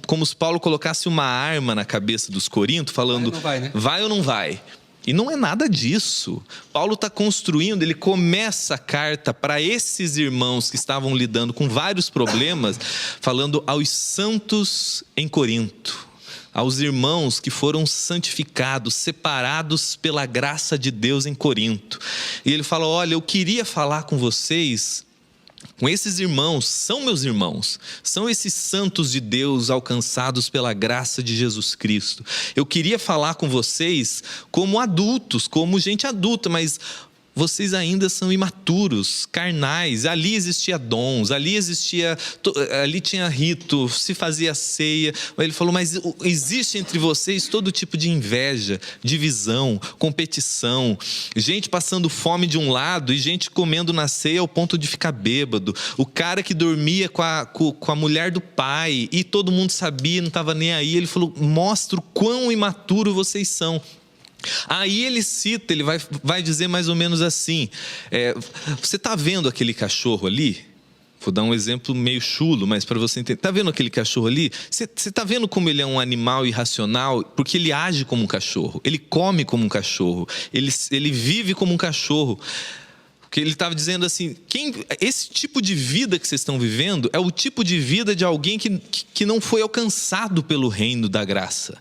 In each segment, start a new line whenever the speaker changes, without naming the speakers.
como se Paulo colocasse uma arma na cabeça dos coríntios, falando, vai ou não vai? E não é nada disso. Paulo está construindo, ele começa a carta para esses irmãos que estavam lidando com vários problemas, falando aos santos em Corinto, aos irmãos que foram santificados, separados pela graça de Deus em Corinto. E ele fala, olha, eu queria falar com vocês, com esses irmãos, são meus irmãos, são esses santos de Deus alcançados pela graça de Jesus Cristo. Eu queria falar com vocês como adultos, como gente adulta, mas vocês ainda são imaturos, carnais. Ali existia dons, ali tinha rito, se fazia ceia. Ele falou, mas existe entre vocês todo tipo de inveja, divisão, competição, gente passando fome de um lado e gente comendo na ceia ao ponto de ficar bêbado. O cara que dormia com a mulher do pai e todo mundo sabia, não estava nem aí. Ele falou, mostra o quão imaturo vocês são. Aí ele cita, ele vai dizer mais ou menos assim, você está vendo aquele cachorro ali? Vou dar um exemplo meio chulo, mas para você entender. Está vendo aquele cachorro ali? Você está vendo como ele é um animal irracional? Porque ele age como um cachorro, ele come como um cachorro, ele vive como um cachorro. Porque ele estava dizendo assim, esse tipo de vida que vocês estão vivendo é o tipo de vida de alguém que não foi alcançado pelo reino da graça.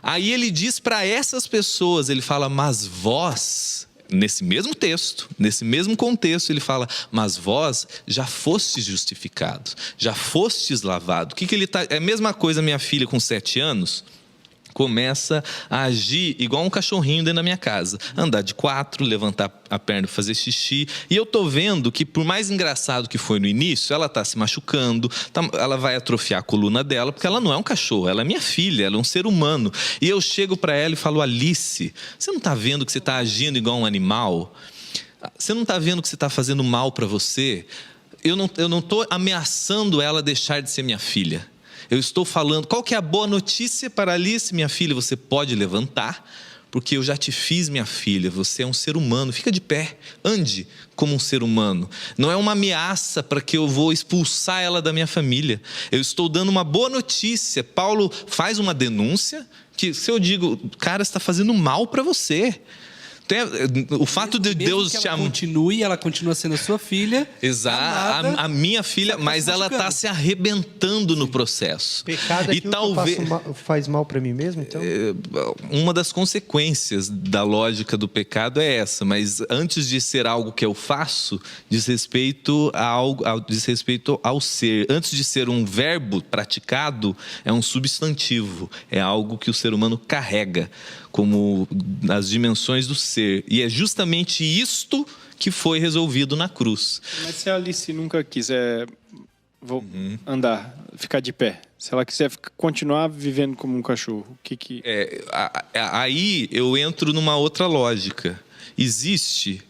Aí ele diz para essas pessoas, ele fala, mas vós, nesse mesmo texto, nesse mesmo contexto, ele fala, mas vós já fostes justificados, já fostes lavados. É a mesma coisa, minha filha com 7 anos, começa a agir igual um cachorrinho dentro da minha casa, andar de 4, levantar a perna, fazer xixi, e eu tô vendo que por mais engraçado que foi no início, ela tá se machucando, ela vai atrofiar a coluna dela, porque ela não é um cachorro, ela é minha filha, ela é um ser humano, e eu chego para ela e falo, Alice, você não tá vendo que você tá agindo igual um animal? Você não tá vendo que você tá fazendo mal para você? Eu não tô ameaçando ela deixar de ser minha filha. Eu estou falando, qual que é a boa notícia para Alice, minha filha? Você pode levantar, porque eu já te fiz, minha filha. Você é um ser humano, fica de pé, ande como um ser humano. Não é uma ameaça para que eu vou expulsar ela da minha família. Eu estou dando uma boa notícia. Paulo faz uma denúncia, que se eu digo, cara, está fazendo mal para você. O fato de Deus te amar.
Ela continua sendo a sua filha.
Exato, a minha filha, mas ela está se arrebentando no processo.
Pecado é que talvez faz mal para mim mesmo, então?
Uma das consequências da lógica do pecado é essa, mas antes de ser algo que eu faço, diz respeito ao ser. Antes de ser um verbo praticado, é um substantivo, é algo que o ser humano carrega como as dimensões do ser. E é justamente isto que foi resolvido na cruz.
Mas se a Alice nunca quiser andar, ficar de pé, se ela quiser continuar vivendo como um cachorro,
aí eu entro numa outra lógica. Existe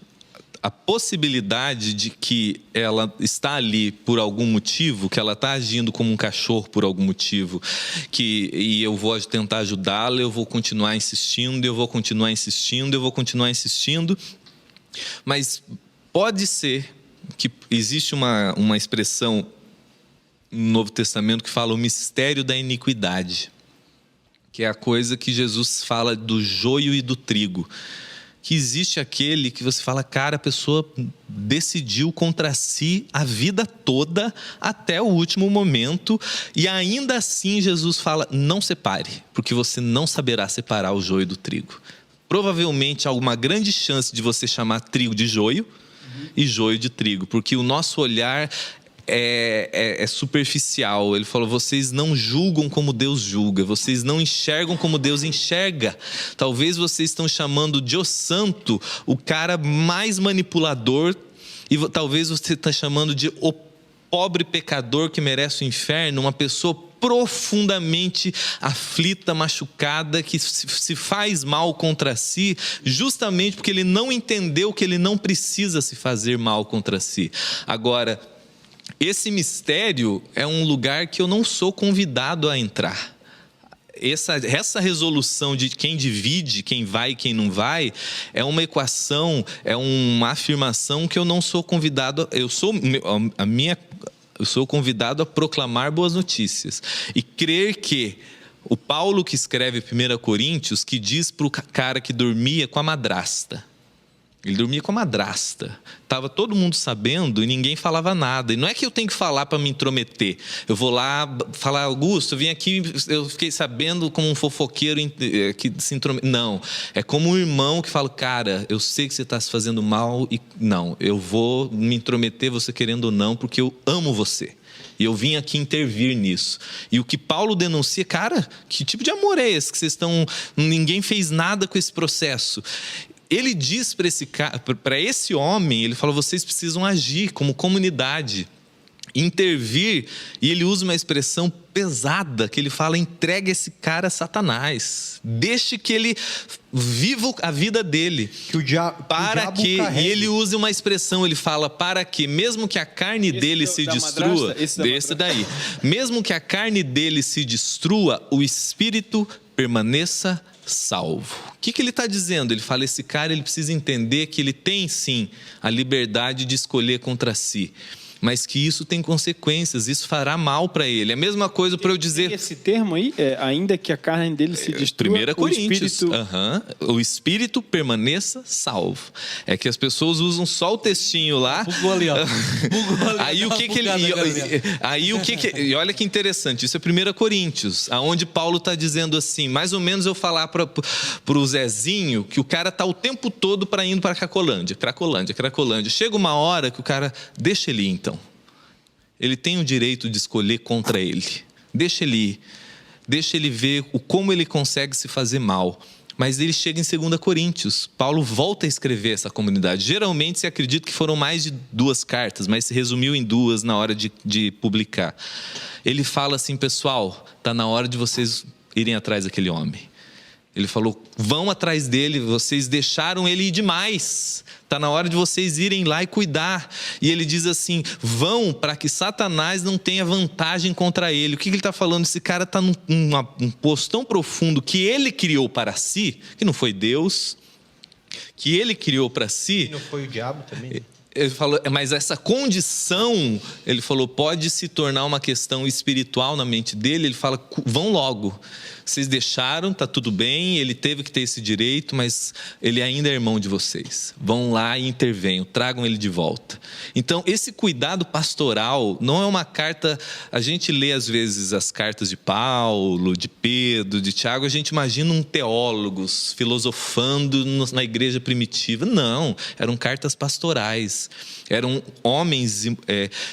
a possibilidade de que ela está ali por algum motivo, que ela está agindo como um cachorro por algum motivo, e eu vou tentar ajudá-la, eu vou continuar insistindo, mas pode ser que existe uma expressão no Novo Testamento que fala o mistério da iniquidade, que é a coisa que Jesus fala do joio e do trigo. Que existe aquele que você fala, cara, a pessoa decidiu contra si a vida toda até o último momento, e ainda assim Jesus fala, não separe, porque você não saberá separar o joio do trigo. Provavelmente há uma grande chance de você chamar trigo de joio e joio de trigo, porque o nosso olhar é superficial. Ele falou, vocês não julgam como Deus julga, vocês não enxergam como Deus enxerga. Talvez vocês estão chamando de o santo o cara mais manipulador, e talvez você está chamando de o pobre pecador que merece o inferno, uma pessoa profundamente aflita, machucada, que se faz mal contra si, justamente porque ele não entendeu que ele não precisa se fazer mal contra si. Agora, esse mistério é um lugar que eu não sou convidado a entrar. Essa resolução de quem divide, quem vai e quem não vai, é uma equação, é uma afirmação que eu não sou convidado. Eu sou convidado a proclamar boas notícias. E crer que o Paulo que escreve 1 Coríntios, que diz para o cara que dormia com a madrasta. Ele dormia com a madrasta. Estava todo mundo sabendo e ninguém falava nada. E não é que eu tenho que falar para me intrometer. Eu vou lá falar, Augusto, eu vim aqui, eu fiquei sabendo como um fofoqueiro que se intromete. Não, é como um irmão que fala, cara, eu sei que você está se fazendo mal e não, eu vou me intrometer, você querendo ou não, porque eu amo você. E eu vim aqui intervir nisso. E o que Paulo denuncia, cara, que tipo de amor é esse? Que vocês estão... Ninguém fez nada com esse processo. Ele diz para esse homem, ele fala, vocês precisam agir como comunidade, intervir, e ele usa uma expressão pesada, que ele fala, entregue esse cara a Satanás, deixe que ele viva a vida dele, e ele usa uma expressão, ele fala, para que, mesmo que a carne dele se destrua, mesmo que a carne dele se destrua, o espírito permaneça salvo. O que ele está dizendo? Ele fala, esse cara ele precisa entender que ele tem sim a liberdade de escolher contra si, mas que isso tem consequências, isso fará mal para ele. É a mesma coisa para eu dizer...
Esse termo aí, ainda que a carne dele se destrua,
1 Coríntios, o espírito permaneça salvo. É que as pessoas usam só o textinho lá.
Bugou ali, ó.
Aí o que ele... E olha que interessante, isso é 1 Coríntios, aonde Paulo está dizendo assim, mais ou menos eu falar para o Zezinho, que o cara está o tempo todo indo para Cracolândia. Chega uma hora que o cara, deixa ele ir então. Ele tem o direito de escolher contra ele. Deixa ele ir. Deixa ele ver como ele consegue se fazer mal. Mas ele chega em 2 Coríntios. Paulo volta a escrever essa comunidade. Geralmente se acredita que foram mais de 2 cartas, mas se resumiu em 2 na hora de publicar. Ele fala assim, pessoal, está na hora de vocês irem atrás daquele homem. Ele falou, vão atrás dele, vocês deixaram ele ir demais. Está na hora de vocês irem lá e cuidar. E ele diz assim, vão para que Satanás não tenha vantagem contra ele. O que ele está falando? Esse cara está num poço tão profundo que ele criou para si, que não foi Deus, que ele criou para si.
E não foi o diabo também, né?
Ele falou, mas essa condição, ele falou, pode se tornar uma questão espiritual na mente dele. Ele fala, vão logo. Vocês deixaram, está tudo bem, ele teve que ter esse direito, mas ele ainda é irmão de vocês. Vão lá e intervenham, tragam ele de volta. Então, esse cuidado pastoral não é uma carta... A gente lê, às vezes, as cartas de Paulo, de Pedro, de Tiago, a gente imagina teólogos filosofando na igreja primitiva. Não, eram cartas pastorais. Eram homens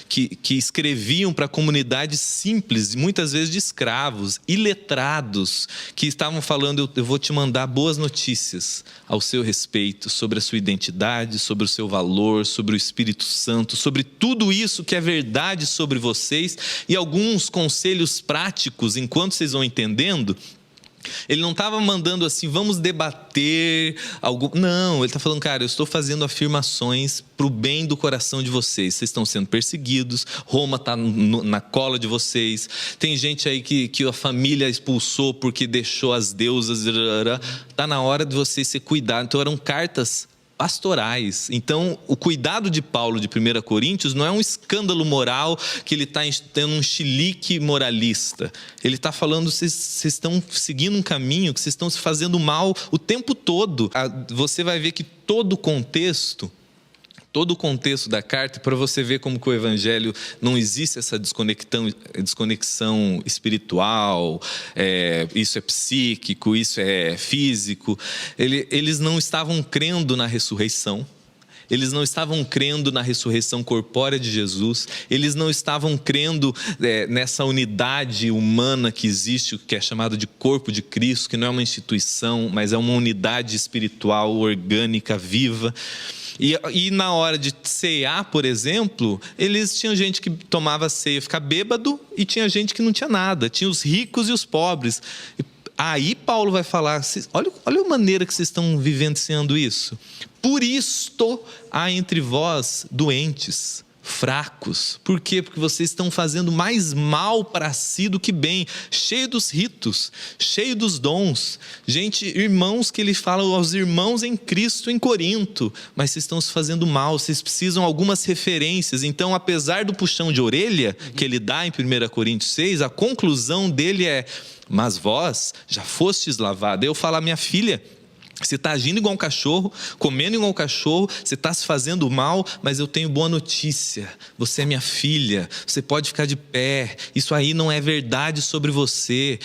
que escreviam para comunidades simples, muitas vezes de escravos, iletrados, que estavam falando, eu vou te mandar boas notícias ao seu respeito, sobre a sua identidade, sobre o seu valor, sobre o Espírito Santo, sobre tudo isso que é verdade sobre vocês, e alguns conselhos práticos, enquanto vocês vão entendendo. Ele não estava mandando assim, vamos debater algo. Não, ele está falando, cara, eu estou fazendo afirmações para o bem do coração de vocês. Vocês estão sendo perseguidos, Roma está na cola de vocês. Tem gente aí que a família expulsou porque deixou as deusas. Está na hora de vocês ser cuidados. Então eram cartas pastorais. Então, o cuidado de Paulo de 1 Coríntios não é um escândalo moral que ele está tendo um chilique moralista. Ele está falando, vocês estão seguindo um caminho que vocês estão se fazendo mal o tempo todo. Você vai ver que todo o contexto da carta, para você ver como que o evangelho não existe essa desconexão espiritual, isso é psíquico, isso é físico. Eles não estavam crendo na ressurreição. Eles não estavam crendo na ressurreição corpórea de Jesus. Eles não estavam crendo nessa unidade humana que existe, que é chamada de corpo de Cristo, que não é uma instituição, mas é uma unidade espiritual, orgânica, viva. E na hora de cear, por exemplo, tinha gente que tomava ceia, ficar bêbado, e tinha gente que não tinha nada. Tinha os ricos e os pobres. Aí Paulo vai falar, olha a maneira que vocês estão vivenciando isso. Por isto há entre vós doentes, fracos. Por quê? Porque vocês estão fazendo mais mal para si do que bem, cheio dos ritos, cheio dos dons. Gente, irmãos que ele fala aos irmãos em Cristo em Corinto, mas vocês estão se fazendo mal, vocês precisam algumas referências. Então, apesar do puxão de orelha que ele dá em 1 Coríntios 6, a conclusão dele é: mas vós já fostes lavada. Eu falo: minha filha, você está agindo igual um cachorro, comendo igual um cachorro, você está se fazendo mal, mas eu tenho boa notícia. Você é minha filha, você pode ficar de pé. Isso aí não é verdade sobre você.